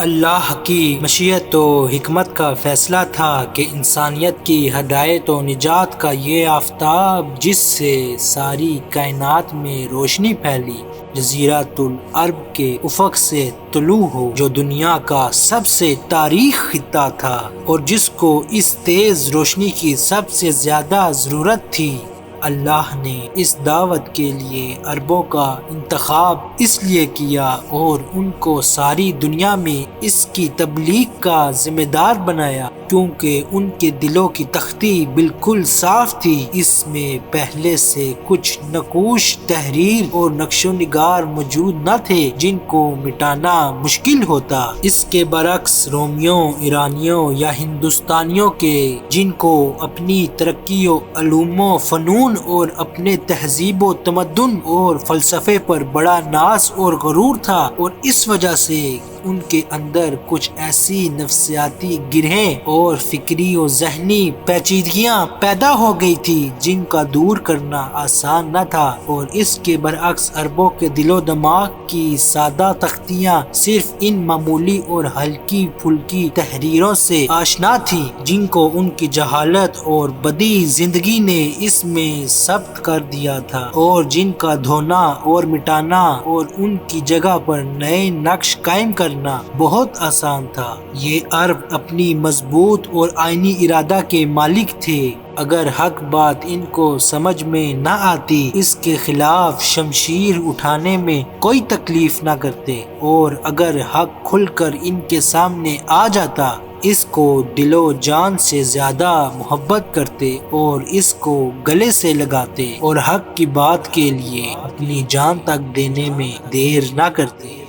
اللہ کی مشیت و حکمت کا فیصلہ تھا کہ انسانیت کی ہدایت و نجات کا یہ آفتاب جس سے ساری کائنات میں روشنی پھیلی جزیرۃ العرب کے افق سے طلوع ہو، جو دنیا کا سب سے تاریخ خطہ تھا اور جس کو اس تیز روشنی کی سب سے زیادہ ضرورت تھی۔ اللہ نے اس دعوت کے لیے عربوں کا انتخاب اس لیے کیا اور ان کو ساری دنیا میں اس کی تبلیغ کا ذمہ دار بنایا کیونکہ ان کے دلوں کی تختی بالکل صاف تھی، اس میں پہلے سے کچھ نقوش تحریر اور نقش و نگار موجود نہ تھے جن کو مٹانا مشکل ہوتا۔ اس کے برعکس رومیوں، ایرانیوں یا ہندوستانیوں کے جن کو اپنی ترقی و علوم و فنون اور اپنے تہذیب و تمدن اور فلسفے پر بڑا ناز اور غرور تھا، اور اس وجہ سے ان کے اندر کچھ ایسی نفسیاتی گرہیں اور فکری و ذہنی پیچیدگیاں پیدا ہو گئی تھی جن کا دور کرنا آسان نہ تھا، اور اس کے برعکس عربوں کے دل و دماغ کی سادہ تختیاں صرف ان معمولی اور ہلکی پھلکی تحریروں سے آشنا تھی جن کو ان کی جہالت اور بدی زندگی نے اس میں ثبت کر دیا تھا، اور جن کا دھونا اور مٹانا اور ان کی جگہ پر نئے نقش قائم کرنا بہت آسان تھا۔ یہ عرب اپنی مضبوط اور آئینی ارادہ کے مالک تھے، اگر حق بات ان کو سمجھ میں نہ آتی اس کے خلاف شمشیر اٹھانے میں کوئی تکلیف نہ کرتے، اور اگر حق کھل کر ان کے سامنے آ جاتا اس کو دل و جان سے زیادہ محبت کرتے اور اس کو گلے سے لگاتے اور حق کی بات کے لیے اپنی جان تک دینے میں دیر نہ کرتے۔